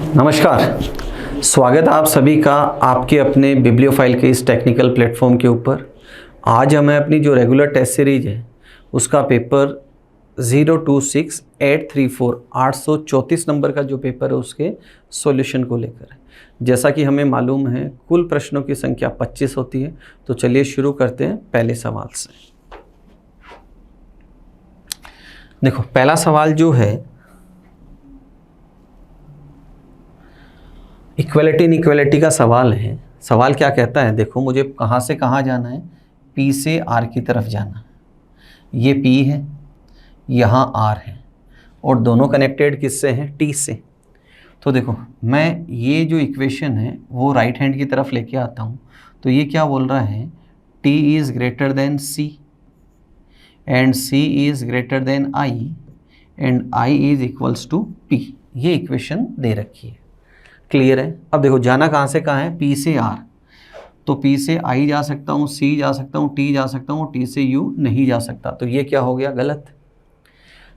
नमस्कार, स्वागत है आप सभी का आपके अपने बिब्लियोफाइल के इस टेक्निकल प्लेटफॉर्म के ऊपर। आज हमें अपनी जो रेगुलर टेस्ट सीरीज है उसका पेपर 026834 834 नंबर का जो पेपर है उसके सॉल्यूशन को लेकर है। जैसा कि हमें मालूम है कुल प्रश्नों की संख्या 25 होती है। तो चलिए शुरू करते हैं पहले सवाल से। देखो, पहला सवाल जो है इक्वलिटी इनइक्वलिटी का सवाल है। सवाल क्या कहता है, देखो मुझे कहाँ से कहाँ जाना है, P से R की तरफ जाना है। ये P है, यहाँ R है और दोनों कनेक्टेड किससे हैं, T से। तो देखो मैं ये जो इक्वेशन है वो राइट हैंड की तरफ लेके आता हूँ। तो ये क्या बोल रहा है, T is greater than C and C is greater than I and I is equals to P। ये इक्वेशन दे रखी है, क्लियर है। अब देखो जाना कहाँ से कहाँ है, P से R। तो P से I जा सकता हूँ, C जा सकता हूँ, T जा सकता हूँ, T से U नहीं जा सकता। तो ये क्या हो गया, गलत।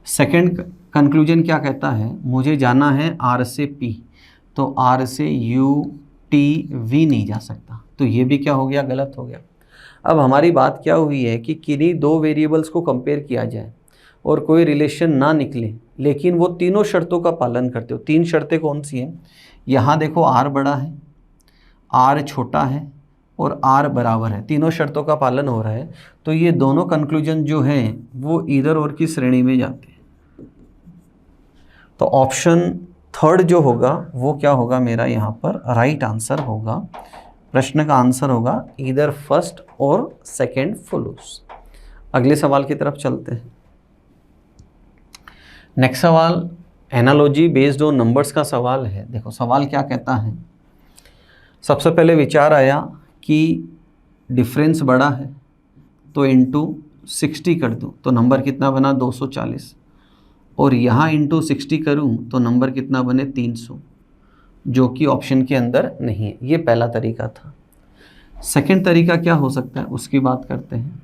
सेकंड कंक्लूजन क्या कहता है, मुझे जाना है R से P, तो R से U T V नहीं जा सकता। तो ये भी क्या हो गया, गलत हो गया। अब हमारी बात क्या हुई है कि किन्हीं दो वेरिएबल्स को कंपेयर किया जाए और कोई रिलेशन ना निकले, लेकिन वो तीनों शर्तों का पालन करते हो। तीन शर्तें कौन सी हैं, यहाँ देखो R बड़ा है, R छोटा है और R बराबर है। तीनों शर्तों का पालन हो रहा है। तो ये दोनों कंक्लूजन जो हैं वो इधर और की श्रेणी में जाते हैं। तो ऑप्शन थर्ड जो होगा वो क्या होगा, मेरा यहाँ पर राइट आंसर होगा। प्रश्न का आंसर होगा इधर फर्स्ट और सेकंड फॉलोस। अगले सवाल की तरफ चलते हैं। नेक्स्ट सवाल एनालॉजी बेस्ड ऑन नंबर्स का सवाल है। देखो सवाल क्या कहता है, सबसे पहले विचार आया कि डिफरेंस बड़ा है तो इंटू 60 कर दूँ तो नंबर कितना बना, 240। और यहाँ इंटू 60 करूँ तो नंबर कितना बने, 300, जो कि ऑप्शन के अंदर नहीं है। ये पहला तरीका था। सेकंड तरीका क्या हो सकता है उसकी बात करते हैं।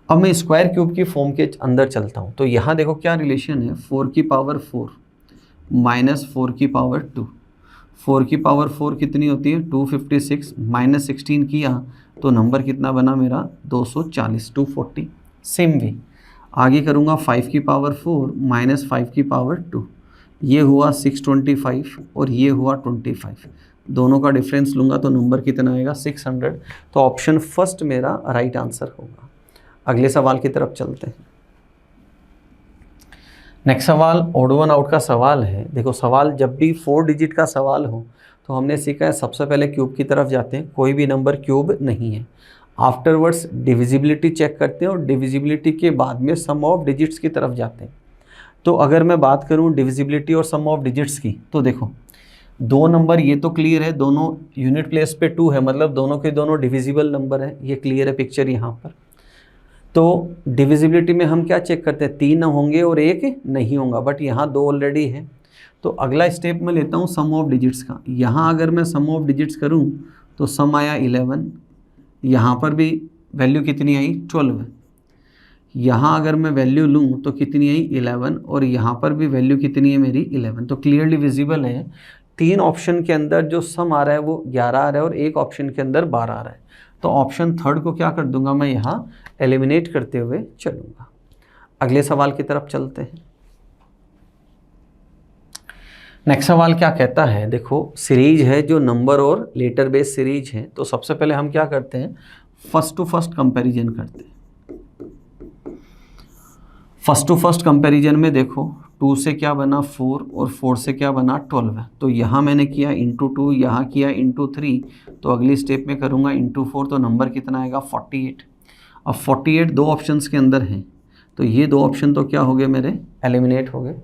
अब मैं स्क्वायर क्यूब की फॉर्म के अंदर चलता हूँ। तो यहाँ देखो क्या रिलेशन है, 4 की पावर 4 माइनस 4 की पावर 2। 4 की पावर 4 कितनी होती है, 256, माइनस 16 किया तो नंबर कितना बना मेरा, 240, 240। सेम वे आगे करूँगा, 5 की पावर 4 माइनस 5 की पावर 2, ये हुआ 625 और ये हुआ 25। दोनों का डिफरेंस लूँगा तो नंबर कितना आएगा, 600। तो ऑप्शन फर्स्ट मेरा राइट आंसर होगा। अगले सवाल की तरफ चलते हैं। नेक्स्ट सवाल ऑड वन आउट का सवाल है। देखो सवाल जब भी 4 डिजिट का सवाल हो तो हमने सीखा है सबसे पहले क्यूब की तरफ जाते हैं, कोई भी नंबर क्यूब नहीं है। आफ्टरवर्ड्स डिविजिबिलिटी चेक करते हैं और डिविजिबिलिटी के बाद में सम ऑफ डिजिट्स की तरफ जाते हैं। तो अगर मैं बात करूं डिविजिबिलिटी और सम ऑफ डिजिट्स की, तो देखो दो नंबर ये तो क्लियर है, दोनों यूनिट प्लेस पे 2 है, मतलब दोनों के दोनों डिविजिबल नंबर है। ये क्लियर है पिक्चर यहाँ पर। तो डिविजिबिलिटी में हम क्या चेक करते हैं, 3 होंगे और 1 नहीं होगा, बट यहाँ 2 ऑलरेडी है। तो अगला स्टेप मैं लेता हूँ सम ऑफ डिजिट्स का। यहाँ अगर मैं सम ऑफ डिजिट्स करूँ तो सम आया 11, यहाँ पर भी वैल्यू कितनी आई, 12। यहाँ अगर मैं वैल्यू लूँ तो कितनी आई, 11, और यहाँ पर भी वैल्यू कितनी है मेरी, 11। तो क्लियरली विजिबल है 3 ऑप्शन के अंदर जो सम आ रहा है वो 11 आ रहा है और एक ऑप्शन के अंदर 12 आ रहा है। तो ऑप्शन थर्ड को क्या कर दूंगा, मैं यहाँ एलिमिनेट करते हुए चलूँगा। अगले सवाल की तरफ चलते हैं। नेक्स्ट सवाल क्या कहता है, देखो सीरीज है जो नंबर और लेटर बेस्ड सीरीज है। तो सबसे पहले हम क्या करते हैं, फर्स्ट टू फर्स्ट कंपैरिजन करते हैं। फर्स्ट टू फर्स्ट कंपैरिजन में देखो 2 से क्या बना 4 और 4 से क्या बना 12। तो यहाँ मैंने किया इंटू 2, यहाँ किया इंटू 3। तो अगली स्टेप में करूँगा इंटू 4, तो नंबर कितना आएगा, 48। अब 48 दो ऑप्शंस के अंदर हैं, तो ये दो ऑप्शन तो क्या हो गए मेरे, एलिमिनेट हो गए।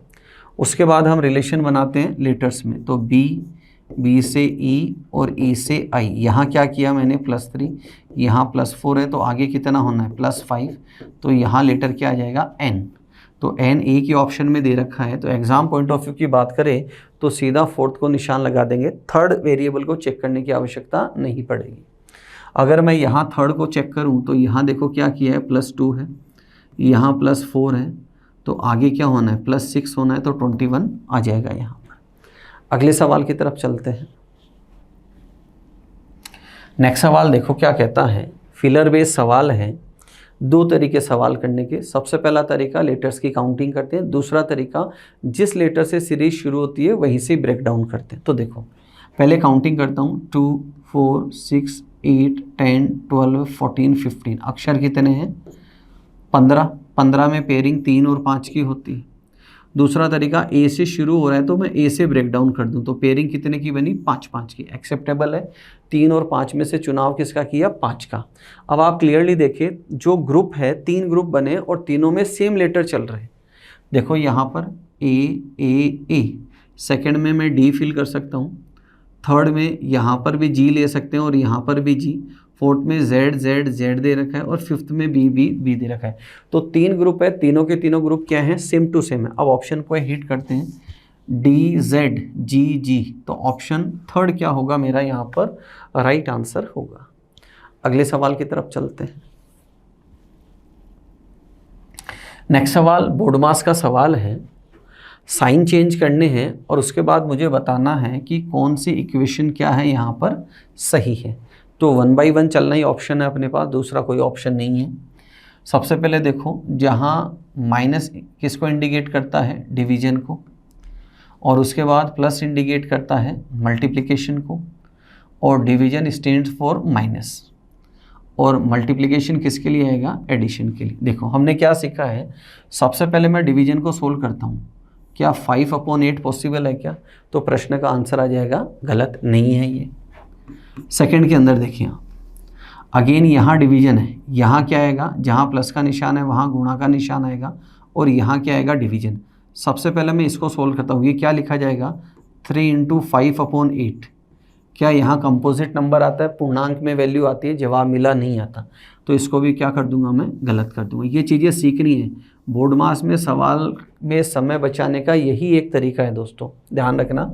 उसके बाद हम रिलेशन बनाते हैं लेटर्स में। तो बी से ई और ई से आई। यहाँ क्या किया मैंने, +3, यहाँ +4 है तो आगे कितना होना है, +5। तो यहाँ लेटर क्या आ जाएगा, एन। तो एन एक ही ऑप्शन में दे रखा है। तो एग्जाम पॉइंट ऑफ व्यू की बात करें तो सीधा फोर्थ को निशान लगा देंगे, थर्ड वेरिएबल को चेक करने की आवश्यकता नहीं पड़ेगी। अगर मैं यहाँ थर्ड को चेक करूँ तो यहाँ देखो क्या किया है, +2 है, यहाँ +4 है, तो आगे क्या होना है, +6 होना है, तो 21 आ जाएगा यहाँ पर। अगले सवाल की तरफ चलते हैं। नेक्स्ट सवाल देखो क्या कहता है, फिलर बेस्ड सवाल है। दो तरीके सवाल करने के। सबसे पहला तरीका लेटर्स की काउंटिंग करते हैं, दूसरा तरीका जिस लेटर से सीरीज शुरू होती है वहीं से ब्रेक डाउन करते हैं। तो देखो पहले काउंटिंग करता हूँ, 2 4 6 8 10 12 14 15। अक्षर कितने हैं? 15। 15 में पेयरिंग 3 और 5 की होती है। दूसरा तरीका ए से शुरू हो रहा है तो मैं ए से ब्रेक डाउन कर दूं, तो पेयरिंग कितने की बनी? 5 5 की। एक्सेप्टेबल है। 3 और 5 में से चुनाव किसका किया? 5 का। अब आप क्लियरली देखिए, जो ग्रुप है 3 ग्रुप बने और तीनों में सेम लेटर चल रहे हैं। देखो यहाँ पर ए। सेकेंड में मैं डी फिल कर सकता हूँ, थर्ड में यहाँ पर भी जी ले सकते हैं और यहाँ पर भी जी, फोर्थ में जेड दे रखा है और फिफ्थ में बी दे रखा है। तो 3 ग्रुप है, तीनों के तीनों ग्रुप क्या है? सेम टू सेम है। अब ऑप्शन को हिट करते हैं, DZGG, तो ऑप्शन थर्ड क्या होगा मेरा यहाँ पर? राइट आंसर होगा। अगले सवाल की तरफ चलते हैं। नेक्स्ट सवाल बोर्डमास का सवाल है। साइन चेंज करने हैं और उसके बाद मुझे बताना है कि कौन सी इक्वेशन क्या है यहाँ पर सही है। तो 1 बाई 1 चलना ही ऑप्शन है अपने पास, दूसरा कोई ऑप्शन नहीं है। सबसे पहले देखो, जहाँ माइनस किसको इंडिकेट करता है? डिवीजन को, और उसके बाद प्लस इंडिकेट करता है मल्टीप्लिकेशन को, और डिवीजन स्टैंड्स फॉर माइनस, और मल्टीप्लिकेशन किसके लिए आएगा? एडिशन के लिए। देखो हमने क्या सीखा है, सबसे पहले मैं डिवीजन को सोल्व करता हूँ। क्या 5/8 पॉसिबल है क्या? तो प्रश्न का आंसर आ जाएगा गलत, नहीं है ये। सेकंड के अंदर देखिए, अगेन यहाँ डिवीजन है, यहाँ क्या आएगा? जहाँ प्लस का निशान है वहाँ गुणा का निशान आएगा, और यहाँ क्या आएगा? डिवीजन। सबसे पहले मैं इसको सोल्व करता हूँ। ये क्या लिखा जाएगा? 3 × 5/8। क्या यहाँ कंपोजिट नंबर आता है? पूर्णांक में वैल्यू आती है, जवाब मिला नहीं आता। तो इसको भी क्या कर दूंगा मैं? गलत कर दूंगा। ये चीज़ें सीखनी है। बोर्डमास में सवाल में समय बचाने का यही एक तरीका है दोस्तों, ध्यान रखना।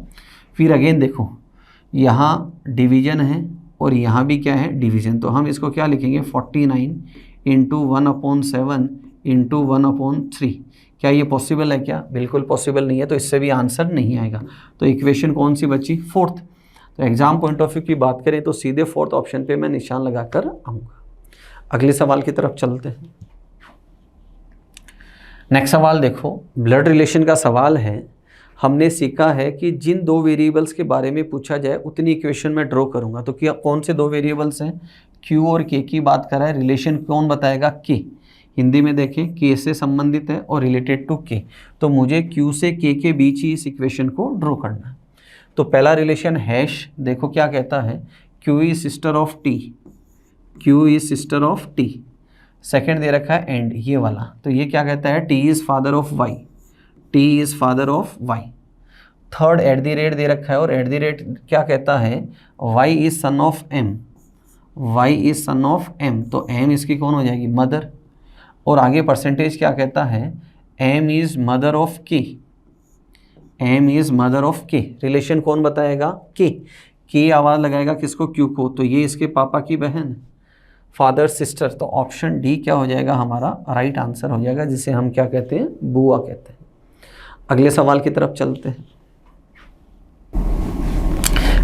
फिर अगेन देखो, यहाँ डिवीजन है और यहाँ भी क्या है? डिवीजन। तो हम इसको क्या लिखेंगे? 49 × 1/7 × 1/3। क्या ये पॉसिबल है क्या? बिल्कुल पॉसिबल नहीं है, तो इससे भी आंसर नहीं आएगा। तो इक्वेशन कौन सी बची? फोर्थ। तो एग्जाम पॉइंट ऑफ व्यू की बात करें तो सीधे फोर्थ ऑप्शन पे मैं निशान लगाकर आऊँगा। अगले सवाल की तरफ चलते हैं। नेक्स्ट सवाल देखो, ब्लड रिलेशन का सवाल है। हमने सीखा है कि जिन 2 वेरिएबल्स के बारे में पूछा जाए उतनी इक्वेशन में ड्रॉ करूंगा। तो क्या कौन से 2 वेरिएबल्स हैं? Q और K की बात करा है, रिलेशन कौन बताएगा? K। हिंदी में देखें, K से संबंधित है और रिलेटेड टू K। तो मुझे Q से K के बीच ही इस इक्वेशन को ड्रॉ करना है। तो पहला रिलेशन हैश, देखो क्या कहता है? Q is sister of T, Q is sister of T। Second दे रखा है एंड, ये वाला, तो ये क्या कहता है? T is father of Y, T is father of Y। Third @ दे रखा है और @ क्या कहता है? Y is son of M, Y is son of M। तो M इसकी कौन हो जाएगी? मदर। और आगे परसेंटेज क्या कहता है? M is mother of K, M is mother of K। Relation कौन बताएगा? K आवाज़ लगाएगा किसको? Q को। तो ये इसके पापा की बहन, फादर सिस्टर। तो ऑप्शन डी क्या हो जाएगा हमारा? राइट आंसर हो जाएगा, जिसे हम क्या कहते हैं? बुआ कहते हैं। अगले सवाल की तरफ चलते हैं।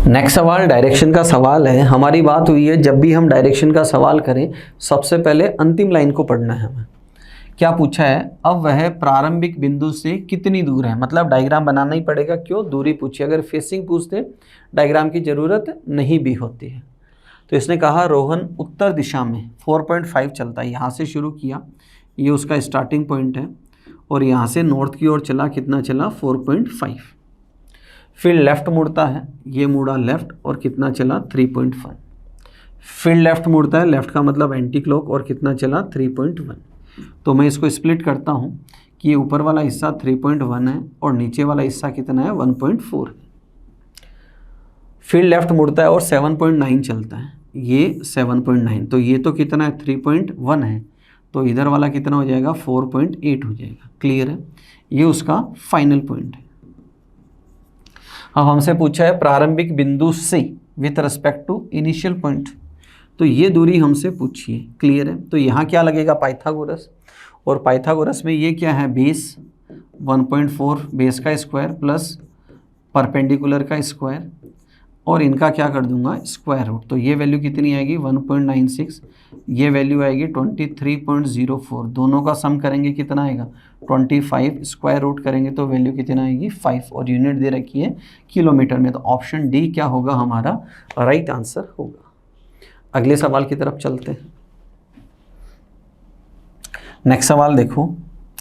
नेक्स्ट सवाल डायरेक्शन का सवाल है। हमारी बात हुई है जब भी हम डायरेक्शन का सवाल करें सबसे पहले अंतिम लाइन को पढ़ना है हमें। क्या पूछा है? अब वह प्रारंभिक बिंदु से कितनी दूर है, मतलब डायग्राम बनाना ही पड़ेगा। क्यों? दूरी पूछी। अगर फेसिंग पूछते डायग्राम की ज़रूरत नहीं भी होती है। तो इसने कहा रोहन उत्तर दिशा में 4.5 चलता है, यहाँ से शुरू किया, ये उसका स्टार्टिंग पॉइंट है, और यहाँ से नॉर्थ की ओर चला, कितना चला? 4.5। फिर लेफ़्ट मुड़ता है, ये मुड़ा लेफ़्ट और कितना चला? 3.1। फिर लेफ़्ट मुड़ता है, लेफ़्ट का मतलब एंटी क्लॉक, और कितना चला? 3.1। तो मैं इसको स्प्लिट करता हूँ कि ये ऊपर वाला हिस्सा 3.1 है और नीचे वाला हिस्सा कितना है? 1.4 है। फिर लेफ़्ट मुड़ता है और 7.9 चलता है, ये 7.9। तो ये तो कितना है? 3.1 है, तो इधर वाला कितना हो जाएगा? 4.8 हो जाएगा। क्लियर है? ये उसका फाइनल पॉइंट है। अब हमसे पूछा है प्रारंभिक बिंदु से with respect to initial point, तो ये दूरी हमसे पूछी है। क्लियर है? तो यहाँ क्या लगेगा? पाइथागोरस। और पाइथागोरस में ये क्या है? बेस 1.4 बेस का स्क्वायर प्लस परपेंडिकुलर का स्क्वायर और इनका क्या कर दूंगा स्क्वायर रूट। तो ये वैल्यू कितनी आएगी 1.96, ये वैल्यू आएगी 23.04, दोनों का सम करेंगे कितना आएगा 25, स्क्वायर रूट करेंगे तो वैल्यू कितना आएगी 5 और यूनिट दे रखी है किलोमीटर में। तो ऑप्शन डी क्या होगा हमारा राइट आंसर होगा। अगले सवाल की तरफ चलते हैं। नेक्स्ट सवाल देखो,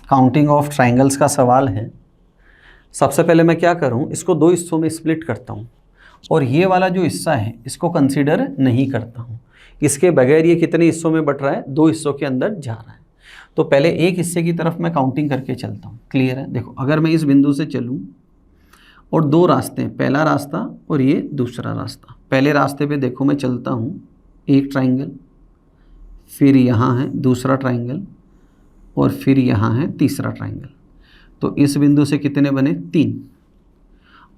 काउंटिंग ऑफ ट्राइंगल्स का सवाल है। सबसे पहले मैं क्या करूं, इसको दो हिस्सों में स्प्लिट करता हूं और ये वाला जो हिस्सा है इसको कंसीडर नहीं करता हूं। इसके बगैर ये कितने हिस्सों में बट रहा है, दो हिस्सों के अंदर जा रहा है। तो पहले एक हिस्से की तरफ मैं काउंटिंग करके चलता हूं। क्लियर है? देखो अगर मैं इस बिंदु से चलूं और दो रास्ते हैं, पहला रास्ता और ये दूसरा रास्ता। पहले रास्ते पे देखो मैं चलता हूं, एक ट्राइंगल, फिर यहाँ है दूसरा ट्राइंगल और फिर यहाँ है तीसरा ट्राइंगल। तो इस बिंदु से कितने बने 3।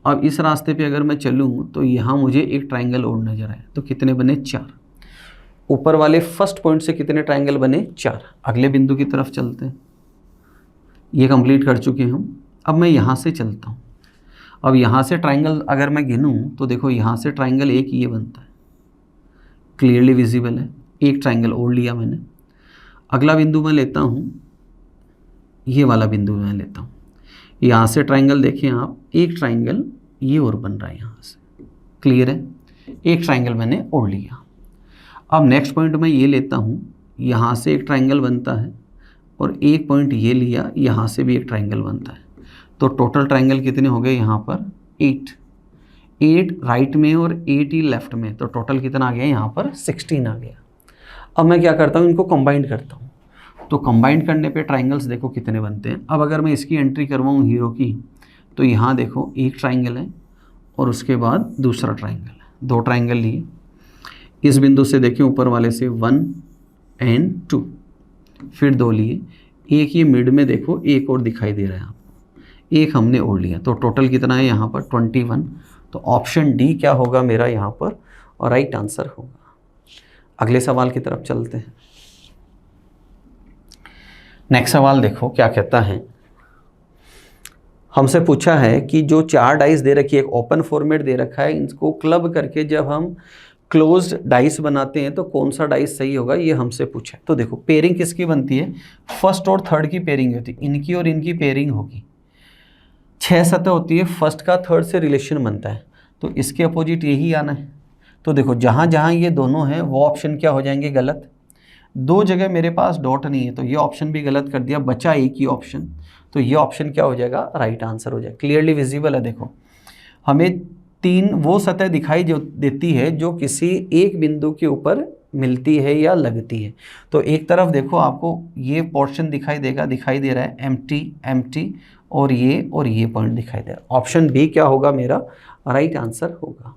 अब इस रास्ते पे अगर मैं चलूँ तो यहाँ मुझे एक ट्राइंगल और नजर आए तो कितने बने 4। ऊपर वाले फर्स्ट पॉइंट से कितने ट्राइंगल बने 4। अगले बिंदु की तरफ चलते हैं, ये कंप्लीट कर चुके हैं हम। अब मैं यहाँ से चलता हूँ। अब यहाँ से ट्राइंगल अगर मैं गिनूँ तो देखो यहाँ से ट्राइंगल एक ये बनता है, क्लियरली विजिबल है। एक ट्राइंगल और लिया मैंने। अगला बिंदु मैं लेता हूँ, ये वाला बिंदु मैं लेता हूँ। यहाँ से ट्राइंगल देखें आप, एक ट्राइंगल ये और बन रहा है यहाँ से। क्लियर है? एक ट्राइंगल मैंने और लिया। अब नेक्स्ट पॉइंट मैं ये लेता हूँ, यहाँ से एक ट्राइंगल बनता है और एक पॉइंट ये लिया, यहाँ से भी एक ट्राइंगल बनता है। तो टोटल ट्राइंगल कितने हो गए यहाँ पर 8 राइट में और 8 ही लेफ्ट में। तो टोटल कितना आ गया यहाँ पर 16 आ गया। अब मैं क्या करता हूँ, इनको कंबाइंड करता हूँ। तो कंबाइंड करने पे ट्राइंगल्स देखो कितने बनते हैं। अब अगर मैं इसकी एंट्री करवाऊँ हीरो की, तो यहाँ देखो एक ट्राइंगल है और उसके बाद दूसरा ट्राइंगल है। 2 ट्राइंगल लिए। इस बिंदु से देखें ऊपर वाले से 1 और 2, फिर 2 लिए। एक ये मिड में देखो एक और दिखाई दे रहा है आपको, एक हमने और लिया। तो टोटल कितना है यहाँ पर 21। तो ऑप्शन डी क्या होगा मेरा यहाँ पर और राइट आंसर होगा। अगले सवाल की तरफ चलते हैं। नेक्स्ट सवाल देखो क्या कहता है। हमसे पूछा है कि जो 4 डाइस दे रखी है, एक ओपन फॉर्मेट दे रखा है, इनको क्लब करके जब हम क्लोज्ड डाइस बनाते हैं तो कौन सा डाइस सही होगा, ये हमसे पूछा है। तो देखो पेयरिंग किसकी बनती है, फर्स्ट और थर्ड की पेयरिंग होती है। इनकी और इनकी पेयरिंग होगी। 6 सतह होती है, फर्स्ट का थर्ड से रिलेशन बनता है। तो इसके अपोजिट यही आना है। तो देखो जहाँ जहाँ ये दोनों हैं वो ऑप्शन क्या हो जाएंगे गलत। 2 जगह मेरे पास डॉट नहीं है तो ये ऑप्शन भी गलत कर दिया, बचा एक ही ऑप्शन। तो ये ऑप्शन क्या हो जाएगा, राइट आंसर हो जाएगा। क्लियरली विजिबल है। देखो हमें 3 वो सतह दिखाई जो देती है जो किसी एक बिंदु के ऊपर मिलती है या लगती है। तो एक तरफ देखो आपको ये पोर्शन दिखाई दे रहा है एम्प्टी और ये पॉइंट दिखाई दे रहा है। ऑप्शन बी क्या होगा मेरा राइट आंसर होगा।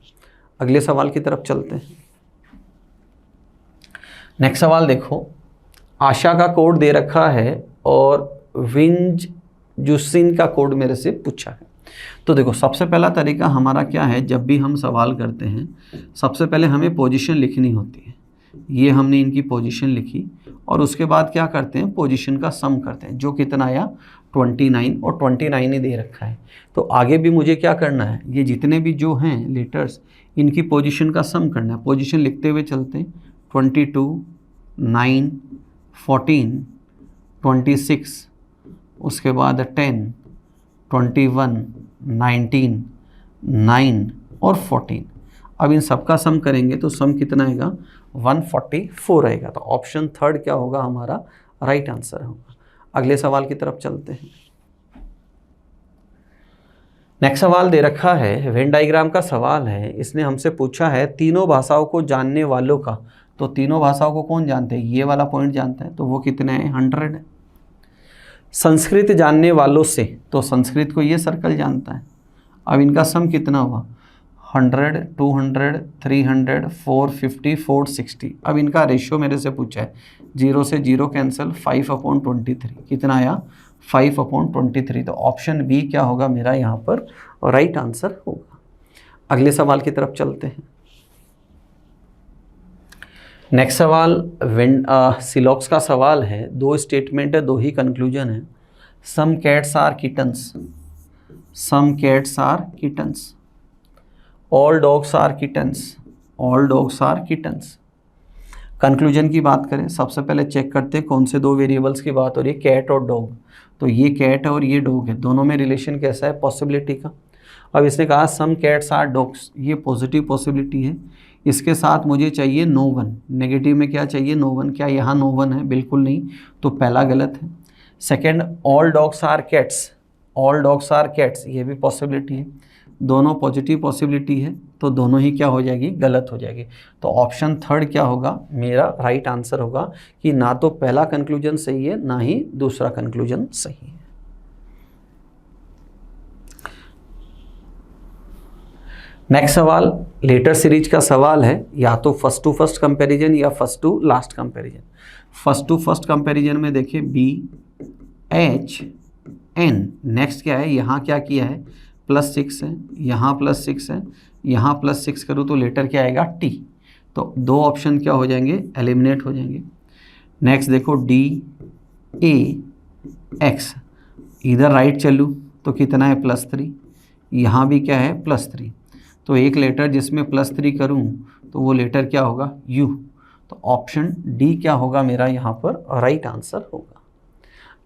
अगले सवाल की तरफ चलते हैं। नेक्स्ट सवाल देखो, आशा का कोड दे रखा है और विंज जुसिन का कोड मेरे से पूछा है। तो देखो सबसे पहला तरीका हमारा क्या है, जब भी हम सवाल करते हैं सबसे पहले हमें पोजीशन लिखनी होती है। ये हमने इनकी पोजीशन लिखी और उसके बाद क्या करते हैं, पोजीशन का सम करते हैं। जो कितना आया 29 और 29 ही दे रखा है। तो आगे भी मुझे क्या करना है, ये जितने भी जो हैं लेटर्स इनकी पोजीशन का सम करना है। पोजीशन लिखते हुए चलते हैं 22, 9, 14, 26, उसके बाद 10, 21, 19, 9 और 14। अब इन सब का सम करेंगे तो सम कितना आएगा 144 आएगा। तो ऑप्शन थर्ड क्या होगा हमारा राइट आंसर होगा। अगले सवाल की तरफ चलते हैं। नेक्स्ट सवाल दे रखा है, वेन डायग्राम का सवाल है। इसने हमसे पूछा है तीनों भाषाओं को जानने वालों का। तो तीनों भाषाओं को कौन जानते हैं, ये वाला पॉइंट जानता है। तो वो कितने हैं 100 है। संस्कृत जानने वालों से, तो संस्कृत को ये सर्कल जानता है। अब इनका सम कितना हुआ 100, 200, 300, 450, 460। अब इनका रेशियो मेरे से पूछा है, 0 से 0 कैंसिल, 5/23 कितना आया 5/23। तो ऑप्शन बी क्या होगा मेरा यहाँ पर राइट आंसर होगा। अगले सवाल की तरफ चलते हैं। नेक्स्ट सवाल सिलॉक्स का सवाल है। 2 स्टेटमेंट है, 2 ही कंक्लूजन है। Some cats are kittens, some cats are kittens, all dogs are kittens, all dogs are kittens. Conclusion की बात करें, सबसे पहले चेक करते हैं कौन से दो वेरिएबल्स की बात हो रही है, कैट और डॉग। तो ये कैट है और ये डॉग है, दोनों में रिलेशन कैसा है, पॉसिबिलिटी का। अब इसने कहा सम कैट्स आर डॉग्स, ये पॉजिटिव पॉसिबिलिटी है। इसके साथ मुझे चाहिए नो वन, नेगेटिव में क्या चाहिए, नो वन। क्या यहाँ नो वन है, बिल्कुल नहीं, तो पहला गलत है। Second, all dogs are cats, all dogs are cats, ये भी पॉसिबिलिटी है, दोनों पॉजिटिव पॉसिबिलिटी है, तो दोनों ही क्या हो जाएगी, गलत हो जाएगी। तो ऑप्शन थर्ड क्या होगा, मेरा राइट आंसर होगा कि ना तो पहला कंक्लूजन सही है ना ही दूसरा कंक्लूजन सही है। नेक्स्ट सवाल लेटर सीरीज का सवाल है, या तो फर्स्ट टू फर्स्ट कंपैरिजन या first to last comparison. First to first comparison में देखिए BHN, नेक्स्ट क्या है, यहाँ क्या किया है, +6 है, यहाँ +6 है, यहाँ +6 करूँ तो लेटर क्या आएगा, T। तो दो ऑप्शन क्या हो जाएंगे, एलिमिनेट हो जाएंगे। नेक्स्ट देखो DAX, इधर राइट चलूँ तो कितना है, +3, यहाँ भी क्या है, +3, तो एक लेटर जिसमें +3 करूँ तो वो लेटर क्या होगा, U। तो ऑप्शन डी क्या होगा मेरा यहाँ पर राइट आंसर होगा।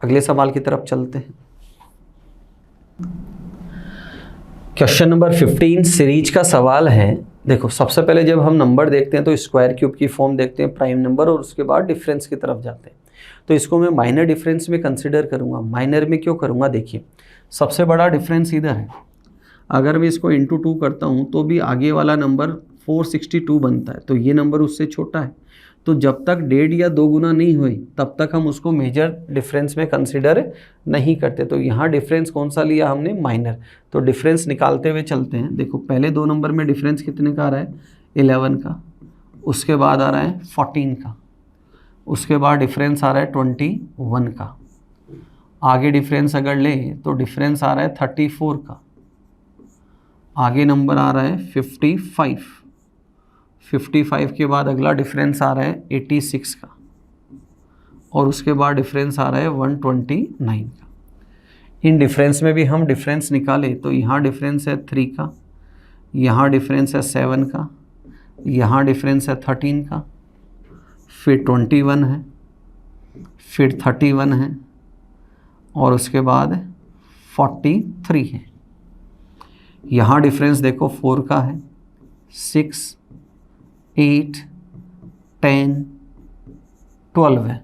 अगले सवाल की तरफ चलते हैं। क्वेश्चन नंबर 15 सीरीज का सवाल है। देखो सबसे पहले जब हम नंबर देखते हैं तो स्क्वायर क्यूब की फॉर्म देखते हैं, प्राइम नंबर, और उसके बाद डिफरेंस की तरफ जाते हैं। तो इसको मैं माइनर डिफरेंस में कंसिडर करूँगा। माइनर में क्यों करूँगा, देखिए सबसे बड़ा डिफरेंस इधर है, अगर मैं इसको इंटू 2 करता हूँ तो भी आगे वाला नंबर 462 बनता है, तो ये नंबर उससे छोटा है। तो जब तक 1.5 या 2 गुना नहीं हुई तब तक हम उसको मेजर डिफरेंस में कंसिडर नहीं करते। तो यहाँ डिफरेंस कौन सा लिया हमने, माइनर। तो डिफरेंस निकालते हुए चलते हैं। देखो पहले दो नंबर में डिफरेंस कितने का आ रहा है, 11 का, उसके बाद आ रहा है 14 का, उसके बाद डिफरेंस आ रहा है 21 का, आगे डिफरेंस अगर ले तो डिफरेंस आ रहा है 34 का, आगे नंबर आ रहा है 55, 55 के बाद अगला डिफरेंस आ रहा है 86 का, और उसके बाद डिफरेंस आ रहा है 129 का। इन डिफरेंस में भी हम डिफरेंस निकाले तो यहाँ डिफरेंस है 3 का, यहाँ डिफरेंस है 7 का, यहाँ डिफरेंस है 13 का, फिर 21 है, फिर 31 है, और उसके बाद 43 है। यहाँ डिफरेंस देखो 4 का है, 6, 8, 10, 12 है।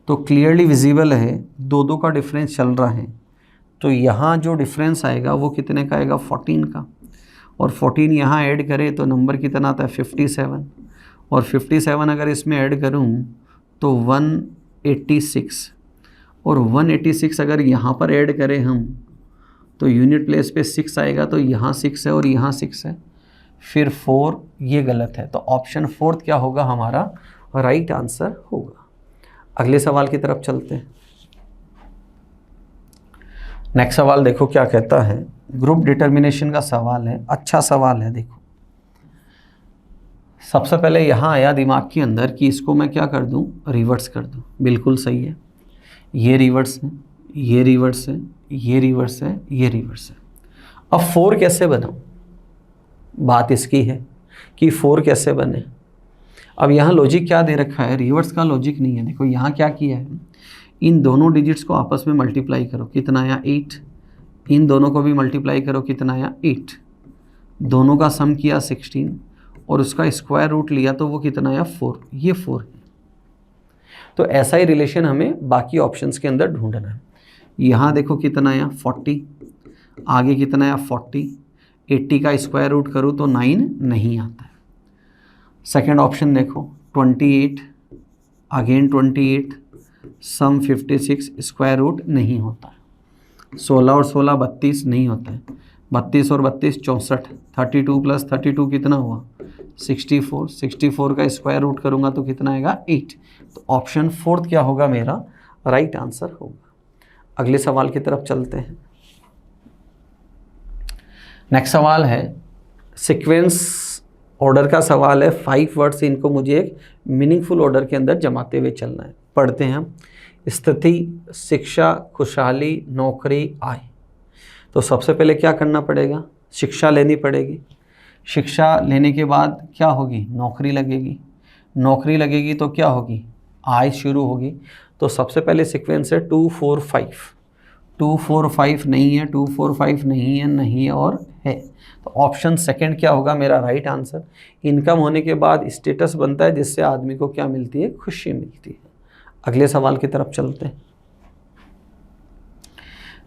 तो क्लियरली विजिबल है दो दो का डिफरेंस चल रहा है। तो यहाँ जो डिफरेंस आएगा वो कितने का आएगा, 14 का, और 14 यहाँ ऐड करें तो नंबर कितना आता है, 57, और 57 अगर इसमें ऐड करूँ तो 186, और 186 अगर यहाँ पर ऐड करें हम तो यूनिट प्लेस पे 6 आएगा, तो यहाँ 6 है और यहाँ 6 है, फिर 4, ये गलत है। तो ऑप्शन 4 क्या होगा हमारा राइट आंसर होगा। अगले सवाल की तरफ चलते हैं। नेक्स्ट सवाल देखो क्या कहता है, ग्रुप डिटर्मिनेशन का सवाल है, अच्छा सवाल है। देखो सबसे पहले यहाँ आया दिमाग के अंदर कि इसको मैं क्या कर दूँ, रिवर्स कर दूँ। बिल्कुल सही है, ये रिवर्स है, ये रिवर्स है, ये रिवर्स है, ये रिवर्स है। अब 4 कैसे बनाऊँ, बात इसकी है कि 4 कैसे बने। अब यहाँ लॉजिक क्या दे रखा है, रिवर्स का लॉजिक नहीं है। देखो यहाँ क्या किया है, इन दोनों डिजिट्स को आपस में मल्टीप्लाई करो, कितना आया 8, इन दोनों को भी मल्टीप्लाई करो, कितना आया 8, दोनों का सम किया 16, और उसका स्क्वायर रूट लिया तो वो कितना आया 4, ये 4 है। तो ऐसा ही रिलेशन हमें बाकी ऑप्शंस के अंदर ढूंढना है। यहाँ देखो कितना आया 40, आगे कितना आया 40, 80 का स्क्वायर रूट करूँ तो 9 नहीं आता है। सेकेंड ऑप्शन देखो 28, अगेन 28, सम 56, स्क्वायर रूट नहीं होता है। 16 और 16 32 नहीं होता है, 32 और 32 64, 32 प्लस 32 कितना हुआ 64, 64 का स्क्वायर रूट करूँगा तो कितना आएगा 8। तो ऑप्शन 4 क्या होगा मेरा राइट आंसर होगा। अगले सवाल की तरफ चलते हैं। नेक्स्ट सवाल है सीक्वेंस ऑर्डर का सवाल है। 5 वर्ड्स, इनको मुझे एक मीनिंगफुल ऑर्डर के अंदर जमाते हुए चलना है। पढ़ते हैं हम। स्थिति, शिक्षा, खुशहाली, नौकरी, आय। तो तो सबसे पहले क्या करना पड़ेगा, शिक्षा लेनी पड़ेगी। शिक्षा लेने के बाद क्या होगी, नौकरी लगेगी। नौकरी लगेगी तो क्या होगी, आय शुरू होगी। तो सबसे पहले सीक्वेंस है 2 4 5। 2 4 5 नहीं है, 2 4 5 नहीं है, नहीं है और है। तो ऑप्शन सेकंड क्या होगा मेरा राइट आंसर। इनकम होने के बाद स्टेटस बनता है जिससे आदमी को क्या मिलती है, खुशी मिलती है। अगले सवाल की तरफ चलते हैं।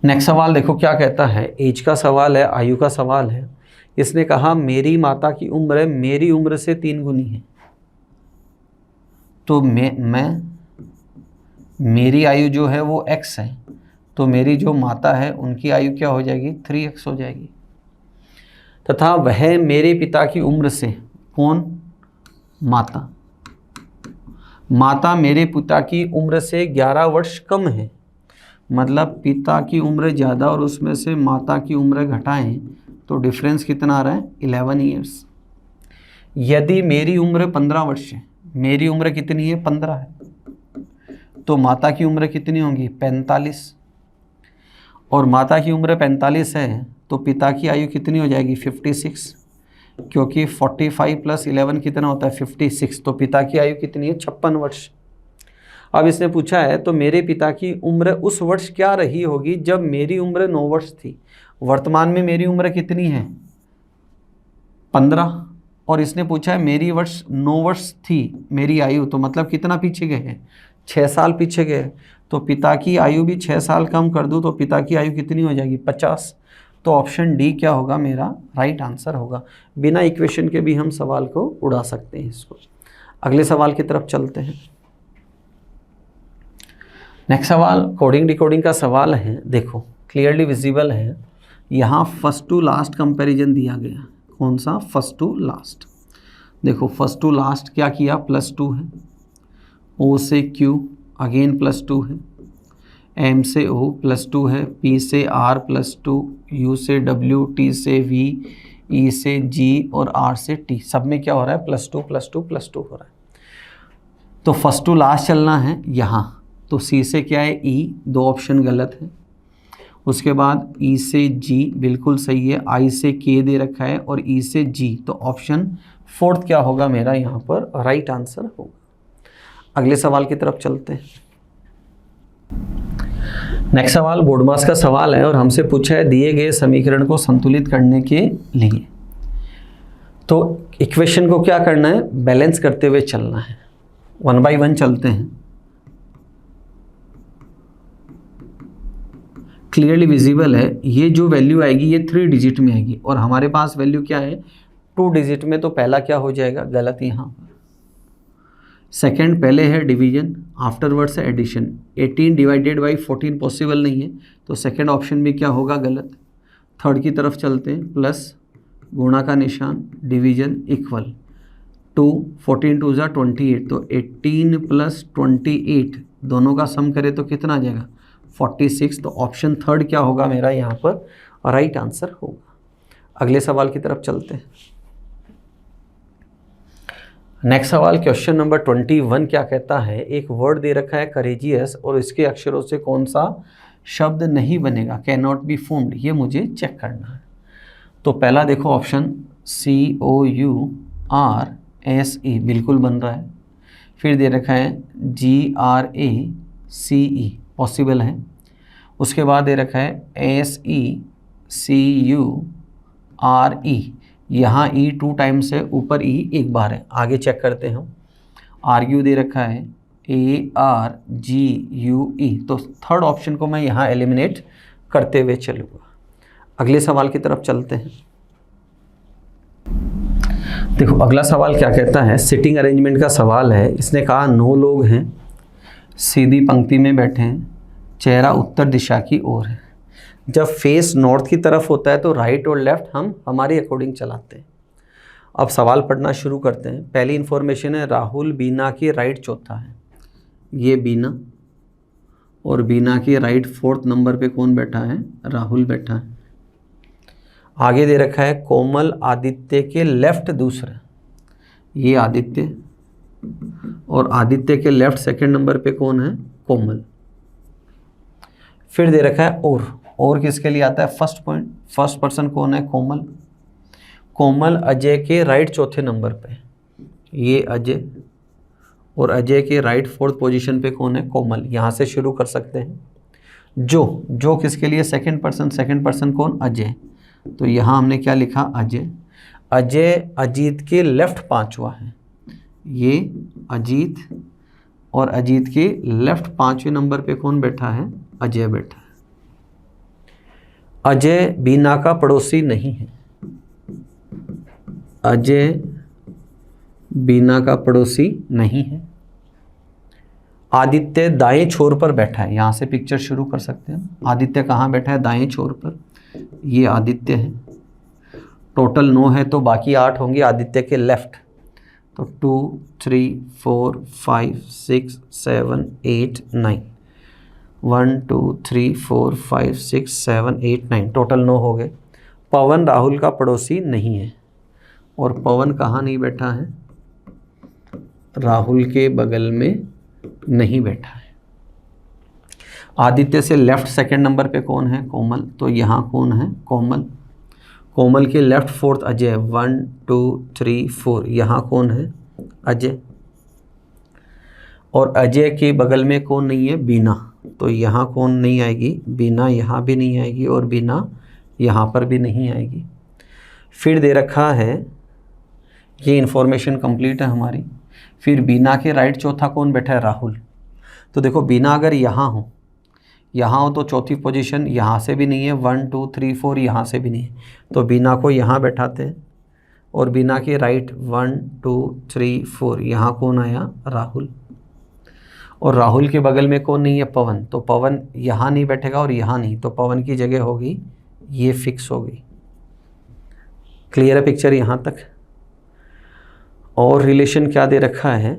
नेक्स्ट सवाल देखो क्या कहता है, एज का सवाल है, आयु का सवाल है। इसने कहा मेरी माता की उम्र मेरी उम्र से 3 गुनी है। तो मेरी आयु जो है वो x है, तो मेरी जो माता है उनकी आयु क्या हो जाएगी, 3x हो जाएगी। तथा वह मेरे पिता की उम्र से, कौन, माता, माता मेरे पिता की उम्र से 11 वर्ष कम है। मतलब पिता की उम्र ज़्यादा और उसमें से माता की उम्र घटाएं तो डिफरेंस कितना आ रहा है, 11 ईयर्स। यदि मेरी उम्र 15 वर्ष है, मेरी उम्र कितनी है, 15 है, तो माता की उम्र कितनी होगी, 45। और माता की उम्र 45 है तो पिता की आयु कितनी हो जाएगी, 56, क्योंकि 45 + 11 कितना होता है, 56। तो पिता की आयु कितनी है, 56 वर्ष। अब इसने पूछा है तो मेरे पिता की उम्र उस वर्ष क्या रही होगी जब मेरी उम्र 9 वर्ष थी। वर्तमान में मेरी उम्र कितनी है, 15, और इसने पूछा है मेरी वर्ष 9 वर्ष थी मेरी आयु, तो मतलब कितना पीछे गए हैं, 6 साल पीछे गए। तो पिता की आयु भी 6 साल कम कर दूँ तो पिता की आयु कितनी हो जाएगी, 50। तो ऑप्शन डी क्या होगा मेरा राइट आंसर होगा। बिना इक्वेशन के भी हम सवाल को उड़ा सकते हैं इसको। अगले सवाल की तरफ चलते हैं। नेक्स्ट सवाल कोडिंग डिकोडिंग का सवाल है। देखो क्लियरली विजिबल है, यहाँ फर्स्ट टू लास्ट कंपैरिजन दिया गया। कौन सा, फर्स्ट टू लास्ट। देखो फर्स्ट टू लास्ट क्या किया, +2 है, O से Q अगेन +2 है, M से O +2 है, P से R +2, U से W, T से V, E से G और R से T, सब में क्या हो रहा है, +2 +2 +2 हो रहा है। तो फर्स्ट टू लास्ट चलना है यहाँ, तो C से क्या है, E, 2 ऑप्शन गलत है। उसके बाद E से G बिल्कुल सही है, I से K दे रखा है और E से G, तो ऑप्शन फोर्थ क्या होगा मेरा यहाँ पर राइट आंसर होगा। अगले सवाल की तरफ चलते हैं। नेक्स्ट सवाल बोर्ड मास का सवाल है और हमसे पूछा है दिए गए समीकरण को संतुलित करने के लिए। तो इक्वेशन को क्या करना है, बैलेंस करते हुए चलना है। 1 बाय 1 चलते हैं। क्लियरली विजिबल है, ये जो वैल्यू आएगी ये 3 डिजिट में आएगी और हमारे पास वैल्यू क्या है, 2 डिजिट में। तो पहला क्या हो जाएगा, गलत यहाँ पर। सेकेंड पहले है डिवीजन, आफ्टरवर्ड्स है एडिशन। 18 डिवाइडेड बाई 14 पॉसिबल नहीं है, तो सेकेंड ऑप्शन भी क्या होगा, गलत। थर्ड की तरफ चलते हैं, प्लस गुणा का निशान, डिवीजन इक्वल 2, 14 2 ज़ा 28, तो 18 + 28 दोनों का सम करें तो कितना आ जाएगा, 46। तो ऑप्शन थर्ड क्या होगा मेरा यहाँ पर राइट आंसर होगा। अगले सवाल की तरफ चलते हैं। नेक्स्ट सवाल क्वेश्चन नंबर 21 क्या कहता है, एक वर्ड दे रखा है करेजियस और इसके अक्षरों से कौन सा शब्द नहीं बनेगा, कैन नॉट बी फॉर्म्ड, ये मुझे चेक करना है। तो पहला देखो ऑप्शन COURSE बिल्कुल बन रहा है। फिर दे रखा है GRACE पॉसिबल है। उसके बाद दे रखा है SECURE, यहाँ E 2 टाइम्स है, ऊपर E 1 बार है। आगे चेक करते हैं हम। आर्ग्यू दे रखा है ARGUE, तो थर्ड ऑप्शन को मैं यहाँ एलिमिनेट करते हुए चलूँगा। अगले सवाल की तरफ चलते हैं। देखो अगला सवाल क्या कहता है, सिटिंग अरेंजमेंट का सवाल है। इसने कहा 9 लोग हैं, सीधी पंक्ति में बैठे हैं, चेहरा उत्तर दिशा की ओर है। जब फेस नॉर्थ की तरफ होता है तो राइट और लेफ्ट हम हमारे अकॉर्डिंग चलाते हैं। अब सवाल पढ़ना शुरू करते हैं। पहली इन्फॉर्मेशन है, राहुल बीना के राइट चौथा है। ये बीना, और बीना के राइट 4th नंबर पे कौन बैठा है, राहुल बैठा है। आगे दे रखा है कोमल आदित्य के लेफ्ट दूसरा, ये आदित्य, और आदित्य के लेफ्ट 2nd नंबर पे कौन है, कोमल। फिर दे रखा है और किसके लिए आता है फर्स्ट पॉइंट, फर्स्ट पर्सन कौन है कोमल, कोमल अजय के राइट चौथे नंबर पे, ये अजय, और अजय के राइट फोर्थ पोजीशन पे कौन है कोमल, यहाँ से शुरू कर सकते हैं। जो किसके लिए सेकंड पर्सन कौन अजय, तो यहाँ हमने क्या लिखा अजय, अजय अजीत के लेफ्ट पांचवा है, ये अजीत, और अजीत के लेफ्ट पांचवें नंबर पे कौन बैठा है अजय बैठा है। अजय बीना का पड़ोसी नहीं है, अजय बीना का पड़ोसी नहीं है। आदित्य दाएं छोर पर बैठा है, यहाँ से पिक्चर शुरू कर सकते हैं। आदित्य कहाँ बैठा है दाएं छोर पर, ये आदित्य है। टोटल 9 है तो बाकी 8 होंगे आदित्य के लेफ्ट, तो 2 3 4 5 6 7 8 9, 1 2 3 4 5 6 7 8 9, टोटल 9 हो गए। पवन राहुल का पड़ोसी नहीं है, और पवन कहाँ नहीं बैठा है, राहुल के बगल में नहीं बैठा है। आदित्य से लेफ्ट सेकंड नंबर पे कौन है कोमल, तो यहाँ कौन है कोमल, कोमल के लेफ्ट फोर्थ अजय, 1 2 3 4, यहाँ कौन है अजय, और अजय के बगल में कौन नहीं है बीना, तो यहाँ कौन नहीं आएगी बीना, यहाँ भी नहीं आएगी, और बीना यहाँ पर भी नहीं आएगी। फिर दे रखा है, ये इन्फॉर्मेशन कंप्लीट है हमारी। फिर बीना के राइट चौथा कौन बैठा है राहुल, तो देखो बीना अगर यहाँ हो तो चौथी पोजीशन यहाँ से भी नहीं है, 1 2 3 4 यहाँ से भी नहीं है, तो बीना को यहाँ बैठाते हैं, और बीना के राइट 1 2 3 4 यहाँ कौन आया राहुल, और राहुल के बगल में कौन नहीं है पवन, तो पवन यहाँ नहीं बैठेगा और यहाँ नहीं, तो पवन की जगह होगी ये फिक्स हो गई। क्लियर है पिक्चर यहाँ तक। और रिलेशन क्या दे रखा है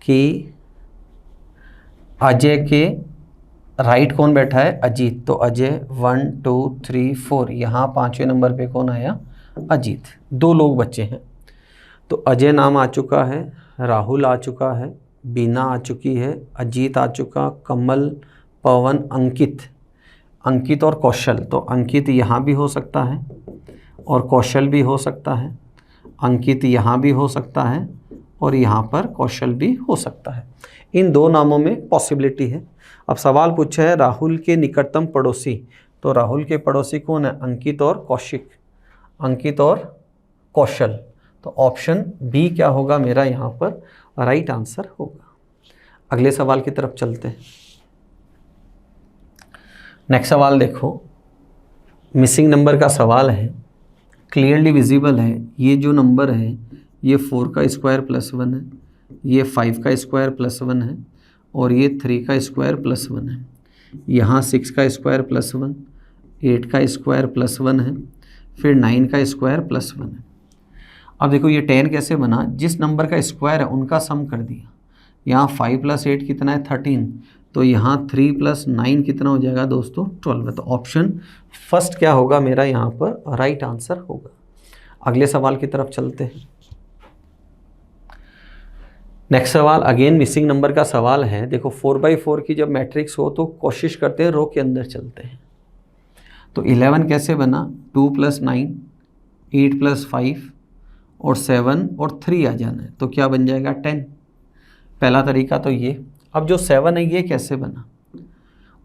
कि अजय के राइट कौन बैठा है अजीत, तो अजय 1 2 3 4, यहाँ पांचवें नंबर पे कौन आया अजीत। 2 लोग बच्चे हैं, तो अजय नाम आ चुका है, राहुल आ चुका है, बीना आ चुकी है, अजीत आ चुका, कमल, पवन, अंकित और कौशल, तो अंकित यहाँ भी हो सकता है और कौशल भी हो सकता है, अंकित यहाँ भी हो सकता है और यहाँ पर कौशल भी हो सकता है। इन 2 नामों में पॉसिबिलिटी है। अब सवाल पूछा है राहुल के निकटतम पड़ोसी, तो राहुल के पड़ोसी कौन है अंकित और कौशल, तो ऑप्शन बी क्या होगा मेरा यहाँ पर राइट आंसर होगा। अगले सवाल की तरफ चलते हैं। नेक्स्ट सवाल देखो, मिसिंग नंबर का सवाल है, क्लियरली विजिबल है। ये जो नंबर है ये 4 का स्क्वायर प्लस 1 है, ये 5 का स्क्वायर प्लस 1 है, और ये 3 का स्क्वायर प्लस 1 है। यहाँ 6 का स्क्वायर प्लस 1, 8 का स्क्वायर प्लस 1 है, फिर 9 का स्क्वायर प्लस 1 है। अब देखो ये 10 कैसे बना, जिस नंबर का स्क्वायर है उनका सम कर दिया। यहाँ 5 + 8 कितना है 13, तो यहाँ 3 + 9 कितना हो जाएगा दोस्तों 12 है। तो ऑप्शन फर्स्ट क्या होगा मेरा यहाँ पर राइट आंसर होगा। अगले सवाल की तरफ चलते हैं। नेक्स्ट सवाल अगेन मिसिंग नंबर का सवाल है। देखो 4/4 की जब मैट्रिक्स हो तो कोशिश करते हैं रो के अंदर चलते हैं। तो 11 कैसे बना, 2 + 9, 8 + 5 और 7 और 3 आ जाना है, तो क्या बन जाएगा 10। पहला तरीका तो ये। अब जो 7 है ये कैसे बना,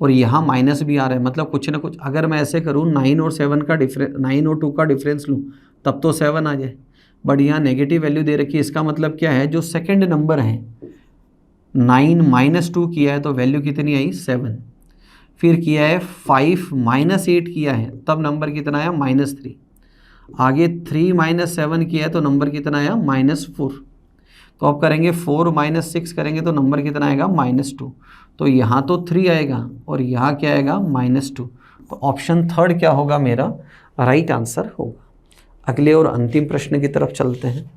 और यहाँ माइनस भी आ रहा है, मतलब कुछ ना कुछ अगर मैं ऐसे करूँ 9 और 7 का डिफरेंस, 9 और 2 का डिफरेंस लूँ तब तो 7 आ जाए, बट यहाँ नेगेटिव वैल्यू दे रखी है। इसका मतलब क्या है, जो सेकंड नंबर है 9 - 2 किया है तो वैल्यू कितनी आई 7, फिर किया है 5 - 8 किया है तब नंबर कितना आया -3, आगे 3 - 7 किया है तो नंबर कितना आया -4। तो अब करेंगे 4 - 6 करेंगे तो नंबर कितना आएगा -2। तो यहाँ तो 3 आएगा और यहाँ क्या आएगा -2। तो ऑप्शन थर्ड क्या होगा मेरा राइट आंसर होगा। अगले और अंतिम प्रश्न की तरफ चलते हैं।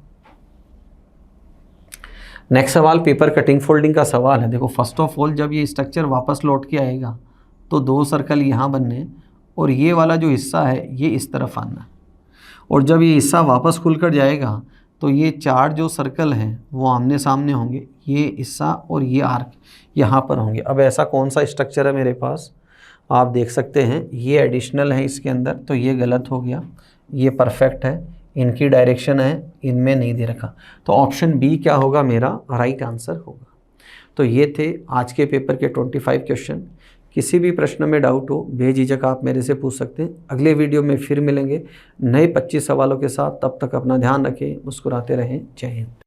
नेक्स्ट सवाल पेपर कटिंग फोल्डिंग का सवाल है। देखो फर्स्ट ऑफ ऑल जब ये स्ट्रक्चर वापस लौट के आएगा तो 2 सर्कल यहाँ बनने और ये वाला जो हिस्सा है ये इस तरफ आना, और जब ये हिस्सा वापस खुलकर जाएगा तो ये 4 जो सर्कल हैं वो आमने सामने होंगे, ये हिस्सा और ये आर्क यहाँ पर होंगे। अब ऐसा कौन सा स्ट्रक्चर है मेरे पास, आप देख सकते हैं ये एडिशनल है इसके अंदर, तो ये गलत हो गया, ये परफेक्ट है, इनकी डायरेक्शन है, इनमें नहीं दे रखा, तो ऑप्शन बी क्या होगा मेरा राइट आंसर होगा। तो ये थे आज के पेपर के 25 क्वेश्चन। किसी भी प्रश्न में डाउट हो बेझिझक आप मेरे से पूछ सकते हैं। अगले वीडियो में फिर मिलेंगे नए 25 सवालों के साथ। तब तक अपना ध्यान रखें, मुस्कुराते रहें। जय हिंद।